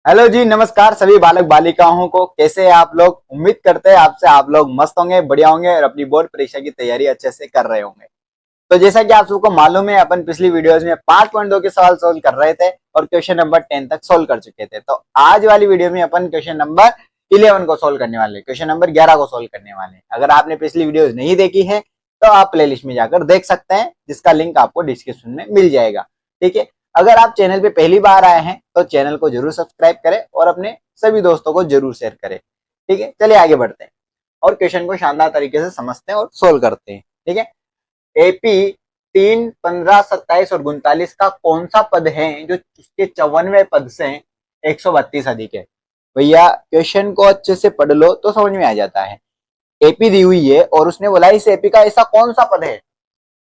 Hello जी, नमस्कार सभी बालक बालिकाओं को। कैसे हैं आप लोग? उम्मीद करते हैं आपसे आप लोग मस्त होंगे, बढ़िया होंगे और अपनी बोर्ड परीक्षा की तैयारी अच्छे से कर रहे होंगे। तो जैसा कि आप सबको मालूम है, अपन पिछली वीडियोस में 5.2 के सवाल सोल्व कर रहे थे और क्वेश्चन नंबर 10 तक सोल्व कर चुके थे। तो आज वाली वीडियो में अपन क्वेश्चन नंबर 11 को सोल्व करने वाले, क्वेश्चन नंबर 11 को सोल्व करने वाले। अगर आपने पिछली वीडियोस नहीं देखी है तो आप प्लेलिस्ट में जाकर देख सकते हैं, जिसका लिंक आपको डिस्क्रिप्शन में मिल जाएगा। ठीक है। अगर आप चैनल पे पहली बार आए हैं तो चैनल को जरूर सब्सक्राइब करें और अपने सभी दोस्तों को जरूर शेयर करें। ठीक है, चलिए आगे बढ़ते हैं और क्वेश्चन को शानदार तरीके से समझते हैं और सोल्व करते हैं। ठीक है। एपी 3, 15, 27 और 39 का कौन सा पद है जो इसके 54वें पद से 132 अधिक है? भैया क्वेश्चन को अच्छे से पढ़ लो तो समझ में आ जाता है। एपी दी हुई है और उसने बोला इस एपी का ऐसा कौन सा पद है,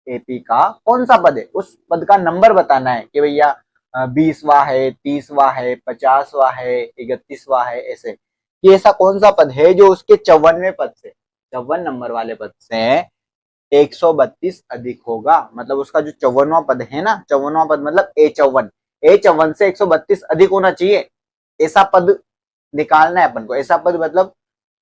एपी का कौन सा पद है, उस पद का नंबर बताना है कि भैया 20वां है, 30वां है, 50वां है, 31वां है, ऐसे कि ऐसा कौन सा पद है जो उसके 54वें पद से, 54 नंबर वाले पद से 132 अधिक होगा। मतलब उसका जो 54वां पद है ना, 54वां पद मतलब A54, A54 से 132 अधिक होना चाहिए। ऐसा पद निकालना है अपन को। ऐसा पद मतलब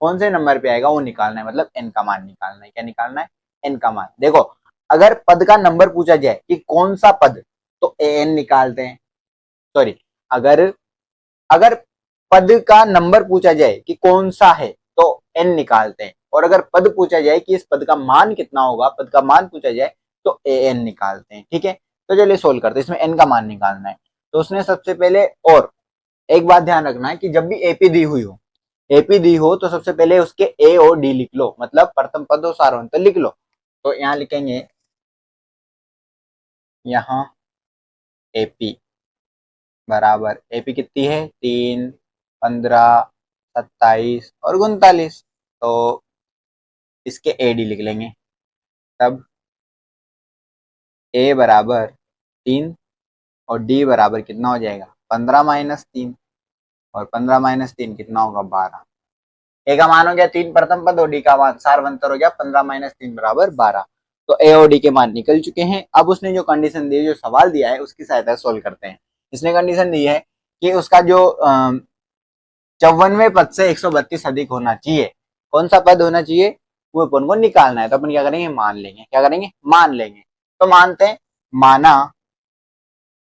कौन से नंबर पे आएगा वो निकालना है, मतलब n का मान निकालना है। क्या निकालना है? n का मान। देखो, अगर पद का नंबर पूछा जाए कि कौन सा पद, तो an निकालते हैं। सॉरी, अगर अगर पद का नंबर पूछा जाए कि कौन सा है तो n निकालते हैं, और अगर पद पूछा जाए कि इस पद का मान कितना होगा, पद का मान पूछा जाए तो an निकालते हैं। ठीक है। तो चलिए सोल्व करते हैं। इसमें n का मान निकालना है तो उसने सबसे पहले, और एक बात ध्यान रखना है कि जब भी एपी दी हुई हो, एपी दी हो तो सबसे पहले उसके ए और डी लिख लो, मतलब प्रथम पद और सारवंत लिख लो। तो यहाँ लिखेंगे, यहाँ एपी बराबर, एपी कितनी है? 3, 15, 27 और 39। तो इसके ए डी लिख लेंगे। तब ए बराबर 3 और डी बराबर कितना हो जाएगा? 15-3, और 15-3 कितना होगा? 12। ए का मान हो गया 3 प्रथम पद और डी का मान सारवंतर हो गया 15-3 बराबर 12। तो ए और डी के मान निकल चुके हैं। अब उसने जो कंडीशन दी है, जो सवाल दिया है, उसकी सहायता से सोल्व करते हैं। इसने कंडीशन दी है कि उसका जो 54वें पद से 132 अधिक होना चाहिए। कौन सा पद होना चाहिए वो अपन को निकालना है। तो अपन क्या करेंगे? मान लेंगे। क्या करेंगे? मान लेंगे। तो मानते हैं, माना।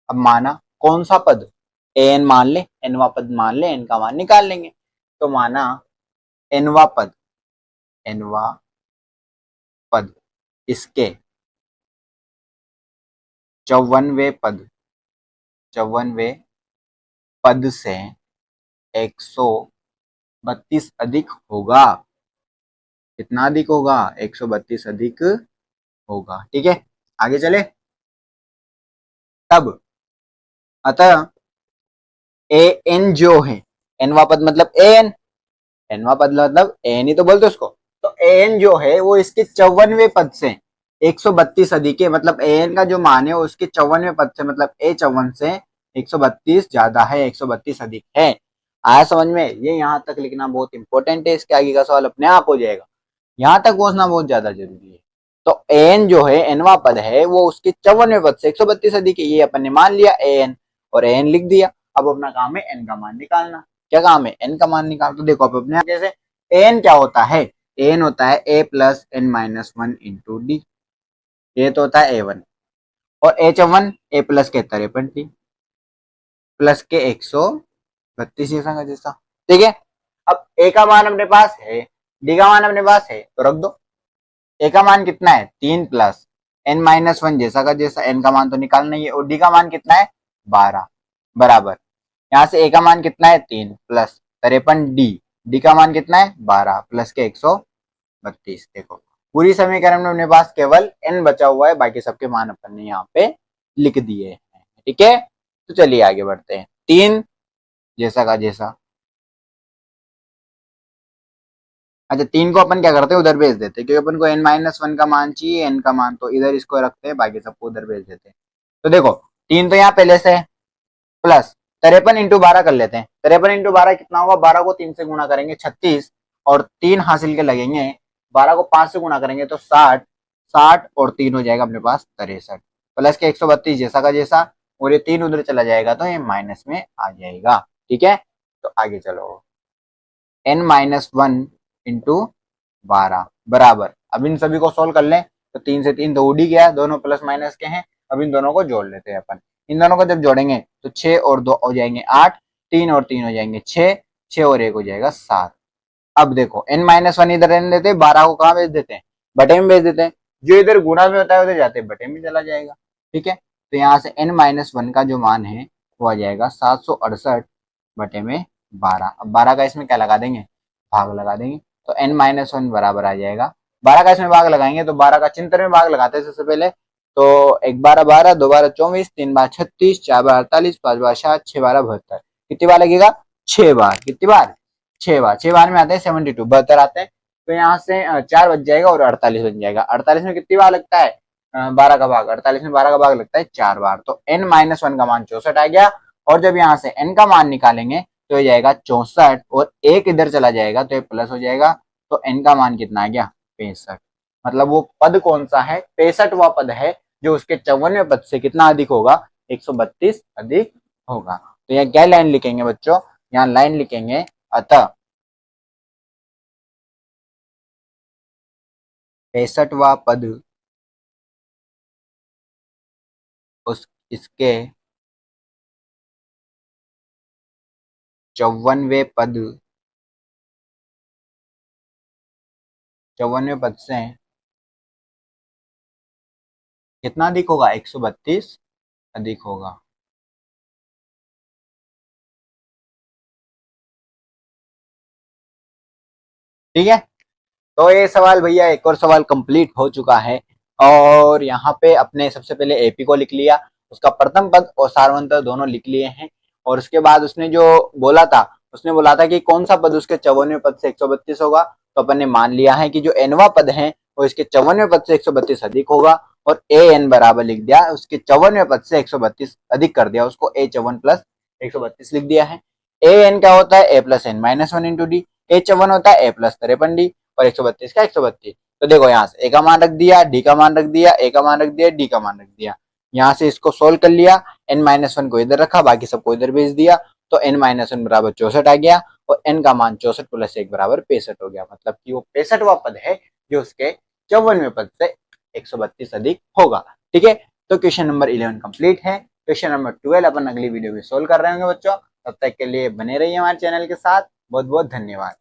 अब माना कौन सा पद? एन मान ले, एनवा पद मान ले, एन का मान निकाल लेंगे। तो माना एनवा पद, एनवा पद इसके 54वें पद, 54वें पद से 132 अधिक होगा। कितना अधिक होगा? 132 अधिक होगा। ठीक है, आगे चले। तब अतः ए एन जो है, एनवा पद मतलब ए एन, एनवा पद मतलब ए एन ही तो बोलते उसको। तो ए एन जो है वो इसके 54वें पद से 132 अधिक है। मतलब ए एन का जो मान है उसके 54वें पद से, मतलब A54 से 132 ज्यादा है, 132 अधिक है। आया समझ में? ये यहाँ तक लिखना बहुत इंपॉर्टेंट है। इसके आगे का सवाल अपने आप हो जाएगा। यहाँ तक पहुंचना बहुत ज्यादा जरूरी है। तो एन जो है, एनवा पद है, वो उसके 54वें पद से 132 अधिक है। ये अपन ने मान लिया एन, और एन लिख दिया। अब अपना काम है एन का मान निकालना। क्या काम है? एन का मान निकाल। तो देखो अब अपने जैसे एन क्या होता है? एन होता है a plus n minus 1 into d. ये तो होता है A1, और H1 ए प्लस के 53 प्लस के 132 जैसा। ठीक है। अब ए का मान अपने पास है, डी का मान अपने पास है, तो रख दो। ए का मान कितना है? 3 प्लस n-1 जैसा का जैसा। एन का मान तो निकालना ही है। और डी का मान कितना है? 12 बराबर, यहाँ से ए का मान कितना है? 3 प्लस 53 डी, डी का मान कितना है? 12 प्लस के 132। देखो पूरी समीकरण में अपने पास केवल n बचा हुआ है, बाकी सबके मान अपन ने यहाँ पे लिख दिए हैं। ठीक है, तो चलिए आगे बढ़ते हैं। 3 जैसा का जैसा। अच्छा, 3 को अपन क्या करते हैं? उधर भेज देते हैं, क्योंकि अपन को n-1 का मान चाहिए, n का मान, तो इधर इसको रखते हैं, बाकी सबको उधर भेज देते हैं। तो देखो 3 तो यहाँ पहले से है, प्लस 53 इंटू 12 कर लेते हैं। 53 इंटू 12 कितना होगा? 12 को 3 से गुणा करेंगे 36, और 3 हासिल के लगेंगे। 12 को 5 से गुणा करेंगे तो 60, 60 और 3 हो जाएगा अपने पास 63, प्लस के 132 जैसा का जैसा, और ये 3 उधर चला जाएगा तो ये माइनस में आ जाएगा। ठीक है, तो आगे चलो, n-1 इंटू 12 बराबर, अब इन सभी को सोल्व कर लें तो 3 से 3 तो उड़ ही गया, दोनों प्लस माइनस के हैं। अब इन दोनों को जोड़ लेते हैं अपन, इन दोनों को जब जोड़ेंगे तो 6 और 2 हो जाएंगे 8, 3 और 3 हो जाएंगे 6, 6 और 1 हो जाएगा 7। अब देखो n-1 इधर रहने देते हैं, 12 को कहाँ भेज देते हैं, बटे में भेज देते हैं, जो इधर गुणा में होता है उधर जाते बटे में चला जाएगा। ठीक है, तो यहाँ से n-1 का जो मान है वो आ जाएगा 768 बटे में 12। अब 12 का इसमें क्या लगा देंगे, भाग लगा देंगे, तो n-1 बराबर आ जाएगा, 12 का इसमें भाग लगाएंगे तो 12 का चिंतन में भाग लगाते हैं सबसे पहले, तो 1 12 12, 2 12 24, 3 बार 36, 4 बार 48, 5 बार 60, 6 बार 72, कितनी बार लगेगा, 6 बार, कितनी बार, 6 बार, 6 बार में आते हैं 72, 72 आते हैं, तो यहाँ से 4 बच जाएगा और 48 बन जाएगा। 48 में कितनी बार लगता है, 12 का भाग, 48 में 12 का भाग लगता है 4 बार, तो n-1 का मान 64 आ गया। और जब यहाँ से n का मान निकालेंगे तो ये जाएगा 64 और एक इधर चला जाएगा तो ये प्लस हो जाएगा, तो n का मान कितना आ गया, 65। मतलब वो पद कौन सा है, 65वां पद है जो उसके 54वें पद से कितना अधिक होगा, 132 अधिक होगा। तो यहाँ क्या लाइन लिखेंगे बच्चों, यहाँ लाइन लिखेंगे, अतः 65वां पद उस इसके 54वें पद, 54वें पद से कितना अधिक होगा, 132 अधिक होगा। ठीक है, तो ये सवाल भैया, एक और सवाल कंप्लीट हो चुका है, और यहाँ पे अपने सबसे पहले एपी को लिख लिया, उसका प्रथम पद और सारवंतर दोनों लिख लिए हैं, और उसके बाद उसने जो बोला था, उसने बोला था कि कौन सा पद उसके 54वें पद से 132 होगा, तो अपन ने मान लिया है कि जो nवां पद है वो इसके 54वें पद से 132 अधिक होगा, और an बराबर लिख दिया, उसके 54वें पद से 132 अधिक कर दिया, उसको a54 प्लस 132 लिख दिया है। an क्या होता है, a plus n-1 into D, a54 होता है a प्लस 53d, और 132 का 132। तो देखो यहाँ से ए का मान रख दिया, डी का मान रख दिया, ए का मान रख दिया, डी का मान रख दिया, यहाँ से इसको सोल्व कर लिया, n-1 को इधर रखा, बाकी सबको इधर भेज दिया, तो n-1 बराबर 64 आ गया, और n का मान 64 प्लस 1 बराबर 65 हो गया, मतलब कि वो 65वां पद है जो उसके 54वें पद से 132 अधिक होगा। ठीक है, तो क्वेश्चन नंबर 11 कंप्लीट है। क्वेश्चन नंबर 12 अपन अगली वीडियो में सोल्व कर रहे होंगे बच्चों, तब तक के लिए बने रहिए हमारे चैनल के साथ। बहुत बहुत धन्यवाद।